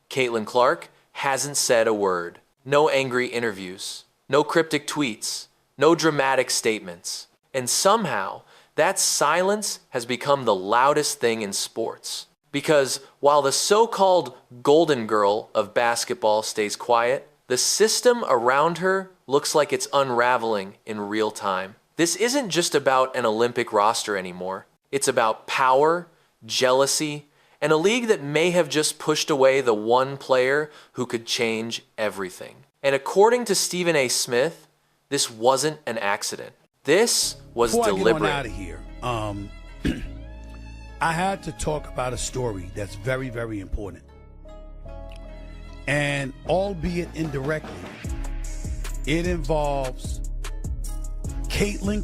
Caitlin Clark hasn't said a word. No angry interviews, no cryptic tweets, no dramatic statements. And somehow, that silence has become the loudest thing in sports. Because while the so-called golden girl of basketball stays quiet, the system around her looks like it's unraveling in real time. This isn't just about an Olympic roster anymore. It's about power, jealousy, and a league that may have just pushed away the one player who could change everything. And according to Stephen A. Smith, this wasn't an accident. This was deliberate. Before I get on out of here, I had to talk about a story that's very, very important. And albeit indirectly, it involves Caitlin.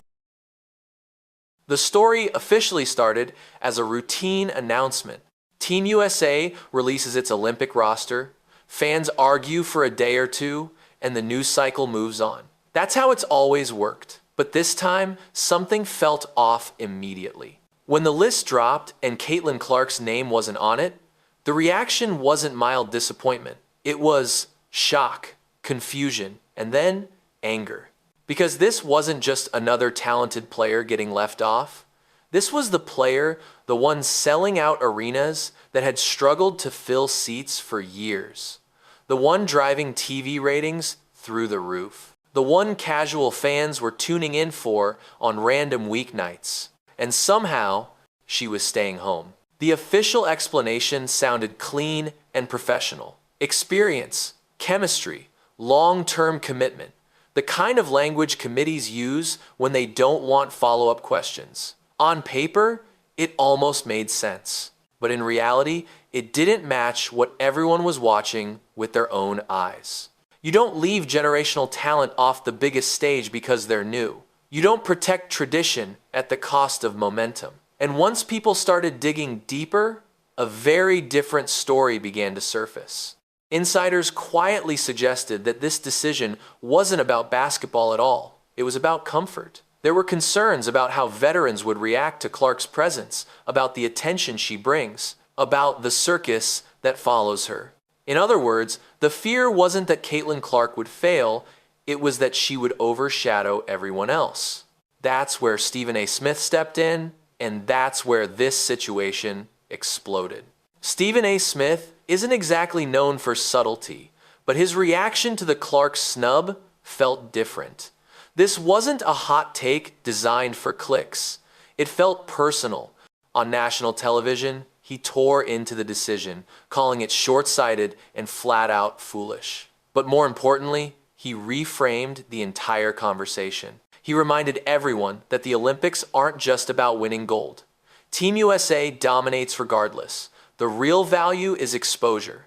The story officially started as a routine announcement. Team USA releases its Olympic roster, fans argue for a day or two, and the news cycle moves on. That's how it's always worked. But this time, something felt off immediately. When the list dropped and Caitlin Clark's name wasn't on it, the reaction wasn't mild disappointment. It was shock, confusion, and then anger. Because this wasn't just another talented player getting left off. This was the player, the one selling out arenas that had struggled to fill seats for years. The one driving TV ratings through the roof. The one casual fans were tuning in for on random weeknights. And somehow, she was staying home. The official explanation sounded clean and professional. Experience, chemistry, long-term commitment. The kind of language committees use when they don't want follow-up questions. On paper, it almost made sense. But in reality, it didn't match what everyone was watching with their own eyes. You don't leave generational talent off the biggest stage because they're new. You don't protect tradition at the cost of momentum. And once people started digging deeper, a very different story began to surface. Insiders quietly suggested that this decision wasn't about basketball at all. It was about comfort. There were concerns about how veterans would react to Clark's presence, about the attention she brings, about the circus that follows her. In other words, the fear wasn't that Caitlin Clark would fail, it was that she would overshadow everyone else. That's where Stephen A. Smith stepped in, and that's where this situation exploded. Stephen A. Smith isn't exactly known for subtlety, but his reaction to the Clark snub felt different. This wasn't a hot take designed for clicks. It felt personal. On national television, he tore into the decision, calling it short-sighted and flat-out foolish. But more importantly, he reframed the entire conversation. He reminded everyone that the Olympics aren't just about winning gold. Team USA dominates regardless. The real value is exposure.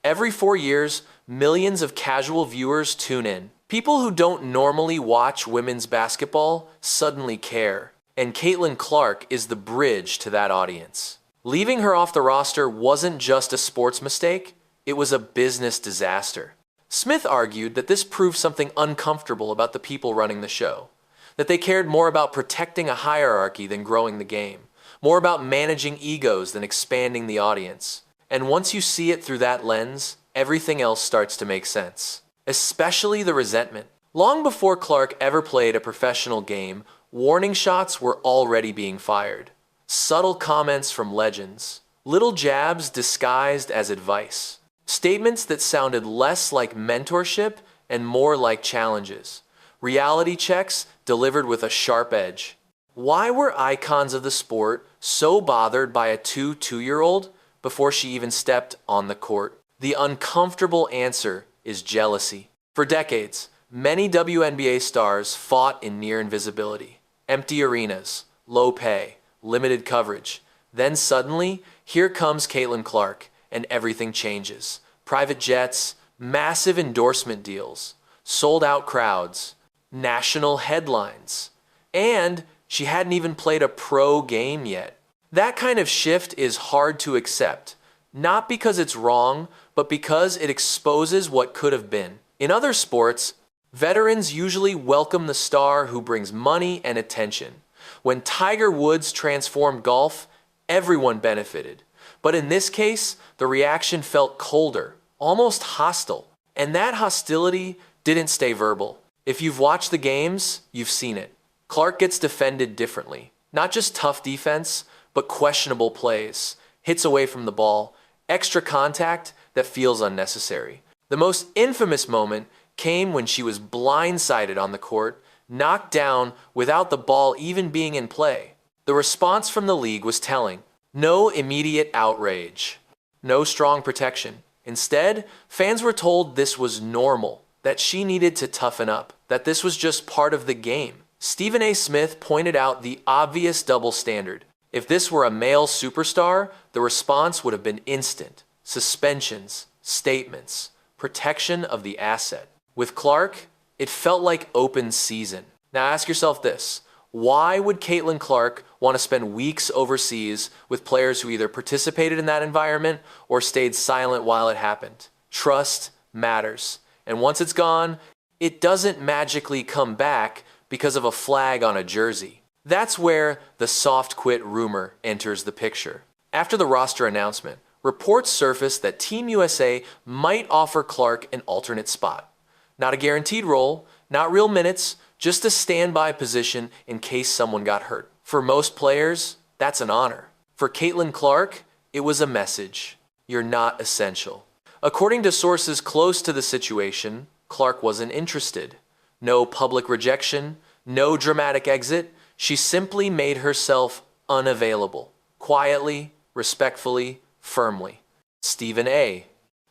Every 4 years, millions of casual viewers tune in. People who don't normally watch women's basketball suddenly care. And Caitlin Clark is the bridge to that audience. Leaving her off the roster wasn't just a sports mistake, it was a business disaster. Smith argued that this proved something uncomfortable about the people running the show, that they cared more about protecting a hierarchy than growing the game, more about managing egos than expanding the audience. And once you see it through that lens, everything else starts to make sense, especially the resentment. Long before Clark ever played a professional game, warning shots were already being fired. Subtle comments from legends, little jabs disguised as advice, statements that sounded less like mentorship and more like challenges, reality checks delivered with a sharp edge. Why were icons of the sport so bothered by a two-year-old before she even stepped on the court? The uncomfortable answer is jealousy. For decades, many WNBA stars fought in near invisibility, empty arenas, low pay, limited coverage. Then suddenly, here comes Caitlin Clark, and everything changes. Private jets, massive endorsement deals, sold-out crowds, national headlines. And she hadn't even played a pro game yet. That kind of shift is hard to accept, not because it's wrong, but because it exposes what could have been. In other sports, veterans usually welcome the star who brings money and attention. When Tiger Woods transformed golf, everyone benefited. But in this case, the reaction felt colder, almost hostile. And that hostility didn't stay verbal. If you've watched the games, you've seen it. Clark gets defended differently. Not just tough defense, but questionable plays, hits away from the ball, extra contact that feels unnecessary. The most infamous moment came when she was blindsided on the court, knocked down without the ball even being in play. The response from the league was telling. No immediate outrage. No strong protection. Instead, fans were told this was normal, that she needed to toughen up, that this was just part of the game. Stephen A. Smith pointed out the obvious double standard. If this were a male superstar, the response would have been instant. Suspensions, statements, protection of the asset. With Clark, it felt like open season. Now ask yourself this. Why would Caitlin Clark want to spend weeks overseas with players who either participated in that environment or stayed silent while it happened? Trust matters. And once it's gone, it doesn't magically come back because of a flag on a jersey. That's where the soft quit rumor enters the picture. After the roster announcement, reports surfaced that Team USA might offer Clark an alternate spot. Not a guaranteed role, not real minutes, just a standby position in case someone got hurt. For most players, that's an honor. For Caitlin Clark, it was a message. You're not essential. According to sources close to the situation, Clark wasn't interested. No public rejection, no dramatic exit. She simply made herself unavailable. Quietly, respectfully, firmly. Stephen A.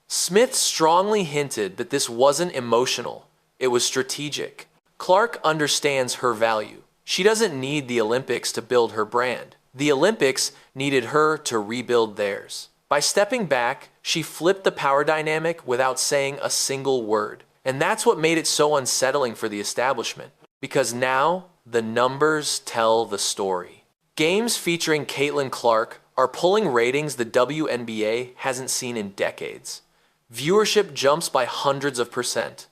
Smith strongly hinted that this wasn't emotional. It was strategic. Clark understands her value. She doesn't need the Olympics to build her brand. The Olympics needed her to rebuild theirs. By stepping back, she flipped the power dynamic without saying a single word. And that's what made it so unsettling for the establishment. Because now, the numbers tell the story. Games featuring Caitlin Clark are pulling ratings the WNBA hasn't seen in decades. Viewership jumps by hundreds of %.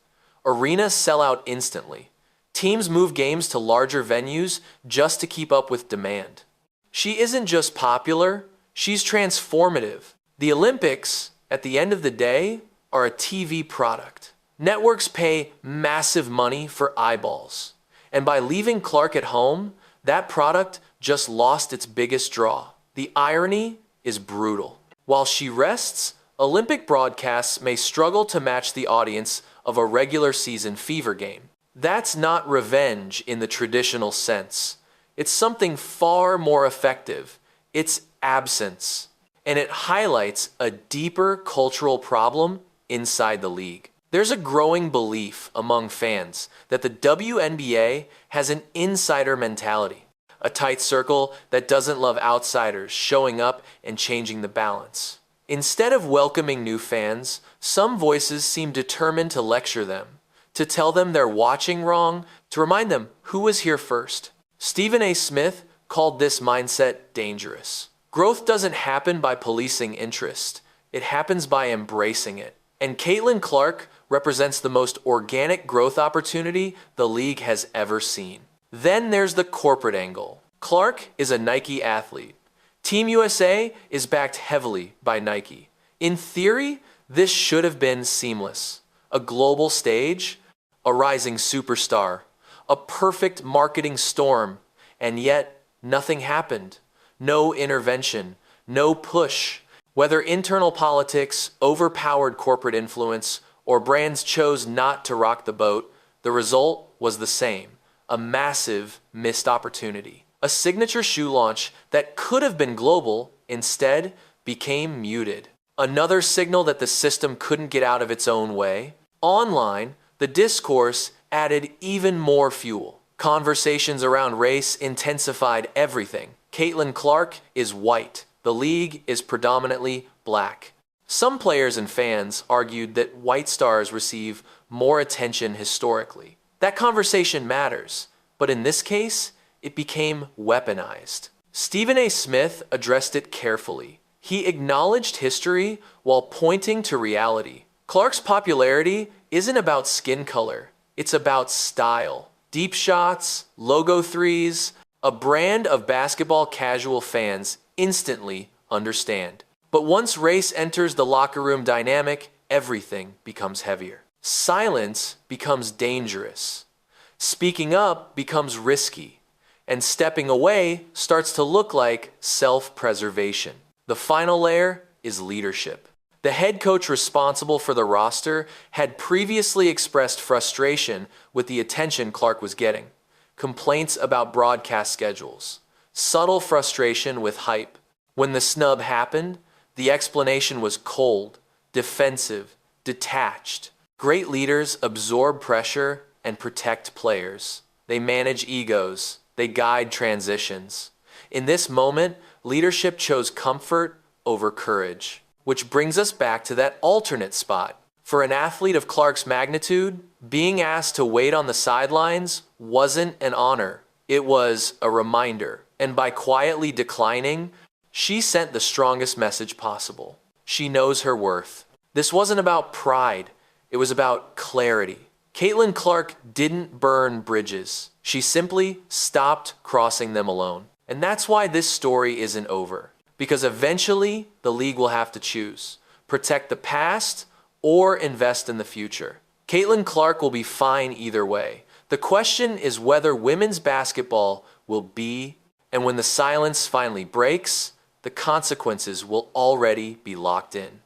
Arenas sell out instantly. Teams move games to larger venues just to keep up with demand. She isn't just popular, she's transformative. The Olympics, at the end of the day, are a TV product. Networks pay massive money for eyeballs. And by leaving Clark at home, that product just lost its biggest draw. The irony is brutal. While she rests, Olympic broadcasts may struggle to match the audience of a regular season fever game. That's not revenge in the traditional sense. It's something far more effective. It's absence. And it highlights a deeper cultural problem inside the league. There's a growing belief among fans that the WNBA has an insider mentality, a tight circle that doesn't love outsiders showing up and changing the balance. Instead of welcoming new fans, some voices seem determined to lecture them, to tell them they're watching wrong, to remind them who was here first. Stephen A. Smith called this mindset dangerous. Growth doesn't happen by policing interest. It happens by embracing it. And Caitlin Clark represents the most organic growth opportunity the league has ever seen. Then there's the corporate angle. Clark is a Nike athlete. Team USA is backed heavily by Nike. In theory, this should have been seamless. A global stage, a rising superstar, a perfect marketing storm, and yet nothing happened. No intervention, no push. Whether internal politics, overpowered corporate influence, or brands chose not to rock the boat, the result was the same. A massive missed opportunity. A signature shoe launch that could have been global, instead became muted. Another signal that the system couldn't get out of its own way. Online, the discourse added even more fuel. Conversations around race intensified everything. Caitlin Clark is white. The league is predominantly black. Some players and fans argued that white stars receive more attention historically. That conversation matters, but in this case, it became weaponized. Stephen A. Smith addressed it carefully. He acknowledged history while pointing to reality. Clark's popularity isn't about skin color, it's about style. Deep shots, logo threes, a brand of basketball casual fans instantly understand. But once race enters the locker room dynamic, everything becomes heavier. Silence becomes dangerous. Speaking up becomes risky. And stepping away starts to look like self-preservation. The final layer is leadership. The head coach responsible for the roster had previously expressed frustration with the attention Clark was getting, complaints about broadcast schedules, subtle frustration with hype. When the snub happened, the explanation was cold, defensive, detached. Great leaders absorb pressure and protect players. They manage egos. They guide transitions. In this moment, leadership chose comfort over courage. Which brings us back to that alternate spot. For an athlete of Clark's magnitude, being asked to wait on the sidelines wasn't an honor. It was a reminder. And by quietly declining, she sent the strongest message possible. She knows her worth. This wasn't about pride. It was about clarity. Caitlin Clark didn't burn bridges. She simply stopped crossing them alone. And that's why this story isn't over. Because eventually, the league will have to choose. Protect the past or invest in the future. Caitlin Clark will be fine either way. The question is whether women's basketball will be, and when the silence finally breaks, the consequences will already be locked in.